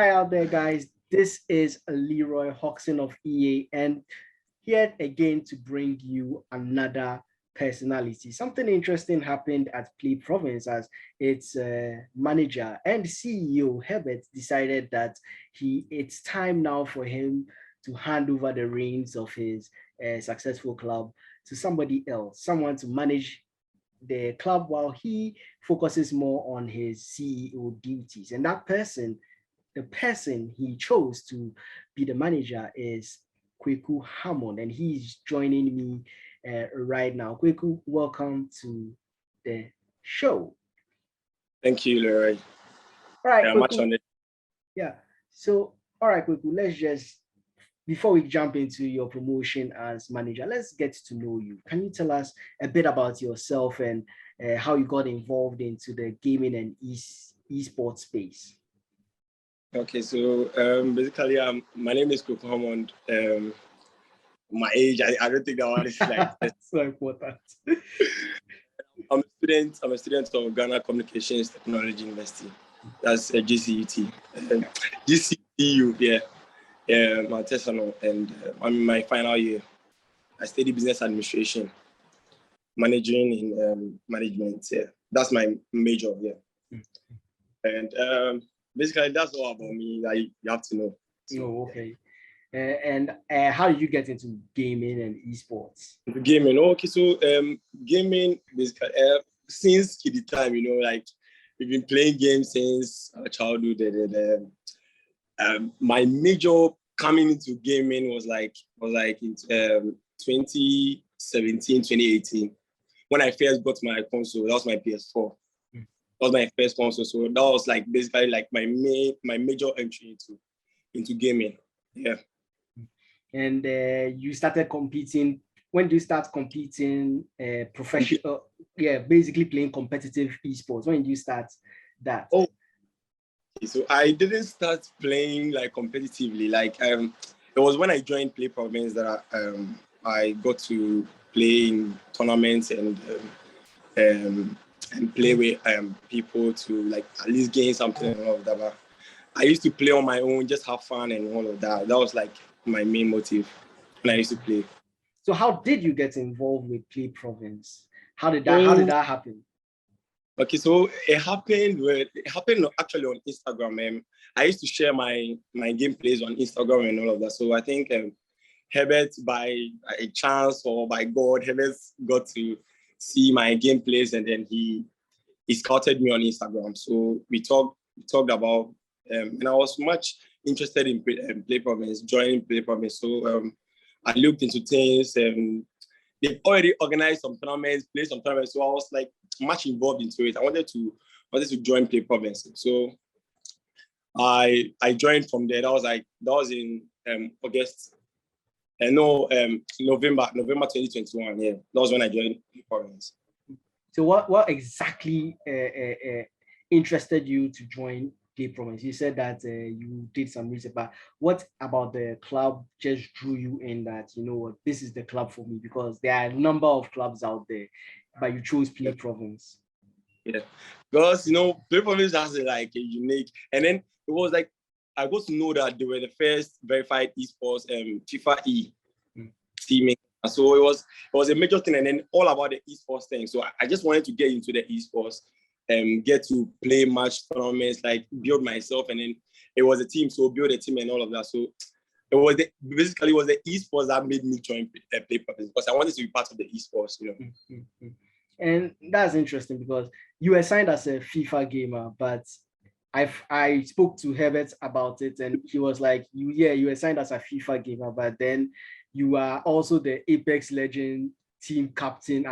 Hi out there, guys. This is Leroy Hawkson of EA, and here again to bring you another personality. Something interesting happened at Play Province as its manager and CEO Herbert decided that it's time now for him to hand over the reins of his successful club to somebody else, someone to manage the club while he focuses more on his CEO duties. And that person, the person he chose to be the manager is Kweku Hammond, and he's joining me right now. Kweku, welcome to the show. Thank you, Leroy. All right, yeah, much on it. Yeah. So, all right, Kweku, let's just, before we jump into your promotion as manager, let's get to know you. Can you tell us a bit about yourself and how you got involved into the gaming and esports space? Okay, so basically, my name is Kweku Hammond. My age, I don't think that one is like so important. I'm a student of Ghana Communications Technology University. That's a GCUT. GCU, yeah. My artisanal, and I'm in my final year. I study business administration, managing in management. Yeah, that's my major. Yeah, and basically that's all about me that you have to know. So, oh, okay. And how did you get into gaming and esports? Gaming, okay. So gaming basically since the time, like we've been playing games since our childhood. My major coming into gaming was like in 2017, 2018 when I first got my console. That was my PS4. That was my first console. So that was like basically like my major entry into gaming. Yeah. And you started competing. When do you start competing professional? Yeah, basically playing competitive esports. When do you start that? Oh, so I didn't start playing like competitively. Like it was when I joined Play Province that I got to play in tournaments and play with people to like at least gain something and all of that. But I used to play on my own, just have fun and all of that. That was like my main motive when I used to play. So how did you get involved with Play Province? How did that happen? Okay, so it happened actually on Instagram. I used to share my gameplays on Instagram and all of that. So I think Herbert, by a chance or by God, Herbert got to see my gameplays, and then he scouted me on Instagram. So we talked about, and I was much interested in Play Province, joining Play Province. So I looked into things, and they've already organized some tournaments, played some tournaments. So I was like much involved into it. I wanted to join Play Province. So I joined from there. That was in August. November 2021. Yeah, that was when I joined Play Province. So what exactly interested you to join Play Province? You said that you did some research, but what about the club just drew you in that, you know what, this is the club for me? Because there are a number of clubs out there, but you chose Play Province. Yeah, because Play Province has like a unique, and then it was like I got to know that they were the first verified esports FIFA E teaming. So it was a major thing, and then all about the esports thing. So I just wanted to get into the esports and get to play match tournaments, like build myself, and then it was a team, so build a team and all of that. So it was the esports that made me join Play Province, because I wanted to be part of the esports, And that's interesting because you were signed as a FIFA gamer, but I spoke to Herbert about it, and he was like, you were signed as a FIFA gamer, but then you are also the Apex Legend team captain.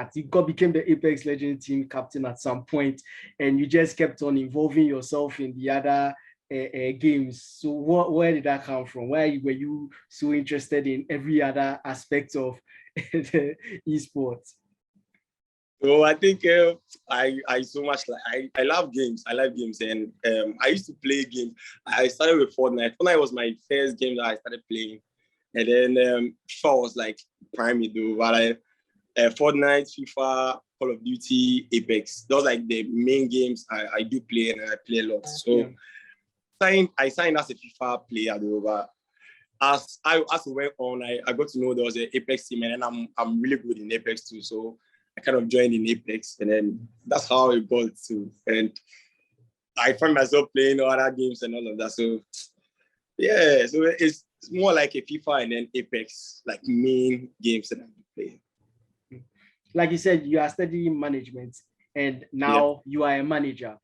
Became the Apex Legend team captain at some point, and you just kept on involving yourself in the other games. So where did that come from? Why were you so interested in every other aspect of the esports? So I think I so much like I love games. I love games, and I used to play games. I started with Fortnite. Fortnite was my first game that I started playing, and then FIFA was like prime though. But Fortnite, FIFA, Call of Duty, Apex. Those are like the main games I do play, and I play a lot. So I signed as a FIFA player though, but as we went on, I got to know there was an Apex team, and then I'm really good in Apex too. So I kind of joined in Apex, and then that's how it got to. And I find myself playing other games and all of that. So yeah, so it's more like a FIFA and then Apex, like main games that I play. Like you said, you are studying management, and now you are a manager.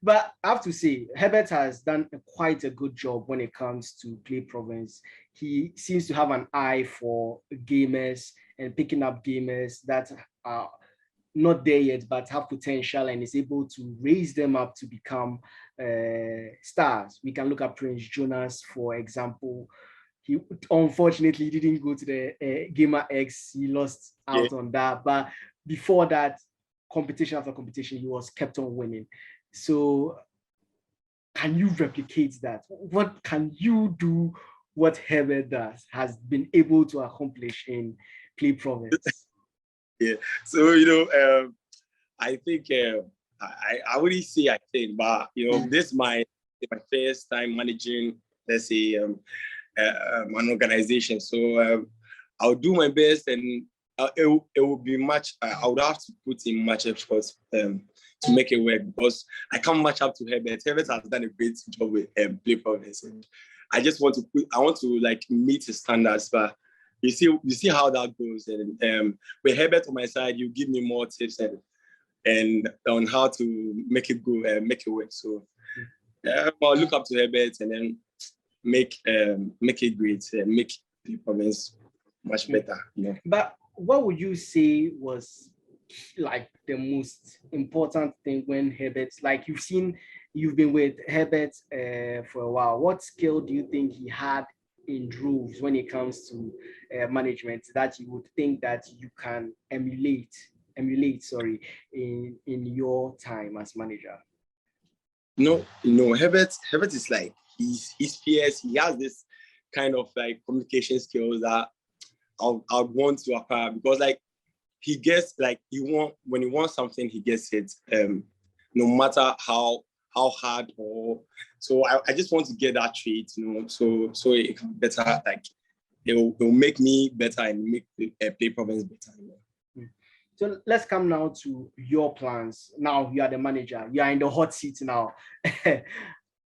But I have to say, Herbert has done quite a good job when it comes to Play Province. He seems to have an eye for gamers and picking up gamers that are not there yet, but have potential, and is able to raise them up to become stars. We can look at Prince Jonas, for example. He unfortunately didn't go to the Gamer X. He lost out on that. But before that, competition after competition, he was kept on winning. So can you replicate that? What can you do what Herbert has been able to accomplish in Play Province? Yeah. So, I think I wouldn't say I think, but this is my first time managing, let's say, an organization. So I'll do my best, and it will be much. I would have to put in much effort to make it work, because I can't match up to Herbert. Herbert has done a great job with Play Province, and I just want to like meet his standards, but. You see how that goes, and with Herbert on my side, you give me more tips and on how to make it go, make it work. So I'll look up to Herbert and then make it great, make the province much better. Yeah. But what would you say was like the most important thing when Herbert, like you've been with Herbert for a while? What skill do you think he had in droves when it comes to management that you would think that you can emulate in your time as manager? No, Herbert is like he's fierce. He has this kind of like communication skills that I want to acquire, because like he gets like when he wants something, he gets it, no matter how hard or so. I just want to get that trait, so it can be better. Like it will make me better and make Play Province better. So let's come now to your plans. Now you are the manager. You are in the hot seat now.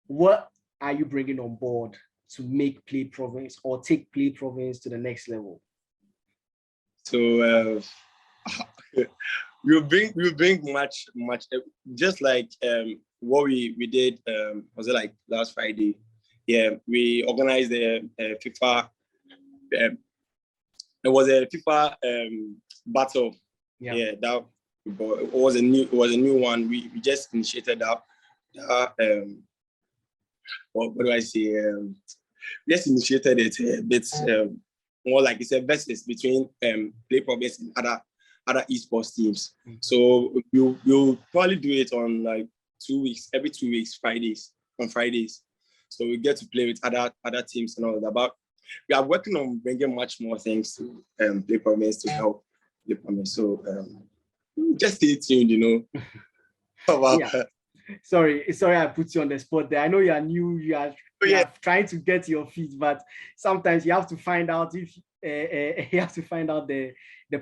What are you bringing on board to make Play Province or take Play Province to the next level? So we'll bring much just like what we did. Was it like last Friday? Yeah, we organized the FIFA. It was a FIFA battle. Yeah, that it was a new one. We just initiated that. What do I say? We just initiated it a bit more like it's a versus between Play Province and other esports teams. So we'll probably do it on like 2 weeks, every 2 weeks, on Fridays. So we get to play with other teams and all of that. But we are working on bringing much more things to Play Province to help Play Province. So just stay tuned, Yeah. Sorry, I put you on the spot there. I know you are new, you are trying to get your feet, but sometimes you have to find out if the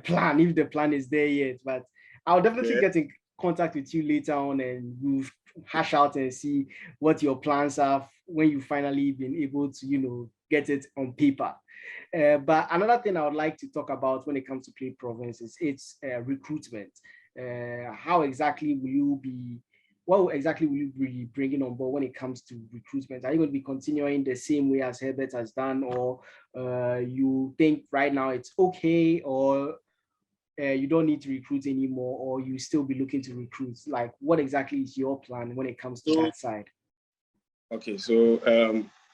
plan, if the plan is there yet. But I'll definitely get in contact with you later on, and we'll hash out and see what your plans are when you finally been able to, get it on paper. But another thing I would like to talk about when it comes to Play Province is its recruitment. What exactly will you be bringing on board when it comes to recruitment? Are you going to be continuing the same way as Herbert has done, or you think right now it's okay, or you don't need to recruit anymore, or you still be looking to recruit? Like, what exactly is your plan when it comes to that side? Okay, so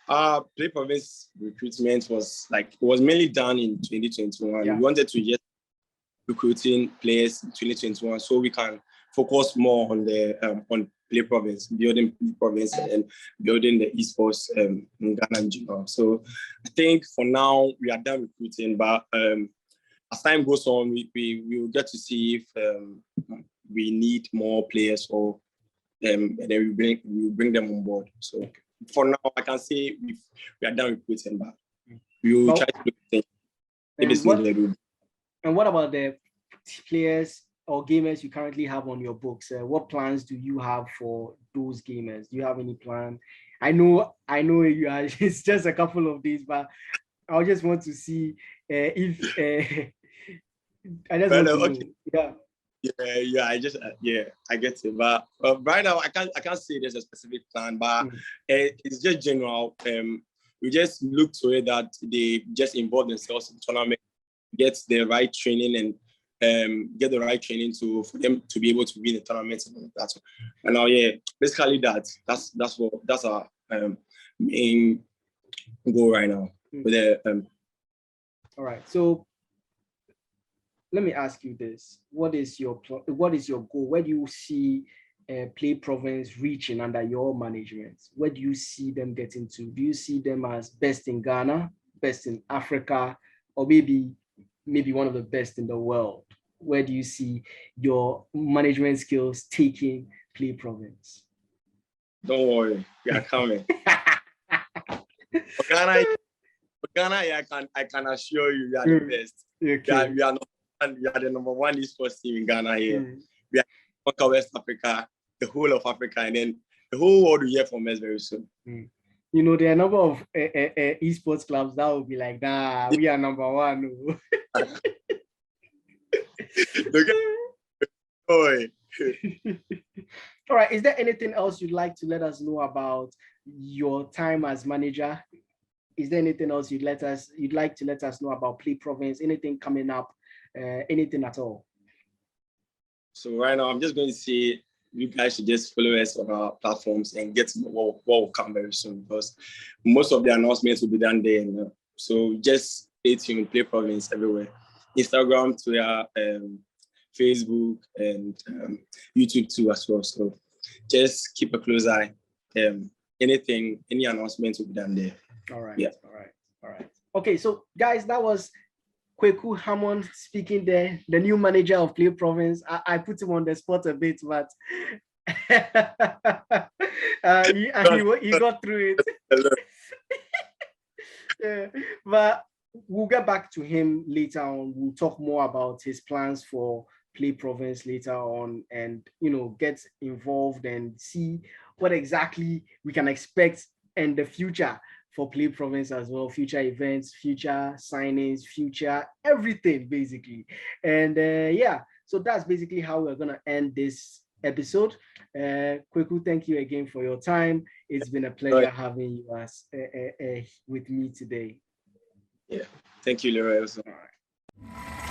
our Play Province recruitment was mainly done in 2021. We wanted to just recruiting players in 2021 so we can focus more on the on Play Province, building Play Province and building the esports in Ghana in general. So I think for now we are done recruiting, but as time goes on, we will get to see if we need more players or and then we bring them on board. So for now, I can say we are done recruiting, but we will try to look at things. And what about the players or gamers you currently have on your books? What plans do you have for those gamers? Do you have any plan? I know you are. It's just a couple of days, but I just want to see if I just want to know. Yeah. I get it. But right now, I can't say there's a specific plan, but it's just general. We just look to it that they just involve themselves in tournament, get the right training and get the right training for them to be able to win the tournaments and all that. And now, basically that's our main goal right now. With the all right. So let me ask you this: what is your goal? Where do you see Play Province reaching under your management? Where do you see them getting to? Do you see them as best in Ghana, best in Africa, or maybe one of the best in the world? Where do you see your management skills taking Play Province? Don't worry, we are coming. Ghana, I can assure you, we are the best. Okay. We are the number one esports team in Ghana here. We are conquer West Africa, the whole of Africa, and then the whole world will hear from us very soon. You know, there are a number of esports clubs that will be like, nah, we are number one. All right. Is there anything else you'd like to let us know about your time as manager? Is there anything else you'd like to let us know about Play Province? Anything coming up? Anything at all? So right now, I'm just going to say you guys should just follow us on our platforms and get to know what will come very soon, because most of the announcements will be done there. So just stay tuned. Play Province everywhere: Instagram, Twitter, Facebook, and YouTube too as well. So just keep a close eye. Any announcements will be done there. All right. Yeah. All right. Okay, so guys, that was Kweku Hammond speaking there, the new manager of Play Province. I put him on the spot a bit, but he got through it. Yeah, but we'll get back to him later on. We'll talk more about his plans for Play Province later on, and get involved and see what exactly we can expect in the future for Play Province as well, future events, future signings, future everything basically. And so that's basically how we're gonna end this episode. Kweku, thank you again for your time. It's been a pleasure having you with me today. Yeah, thank you, Leroy. All right.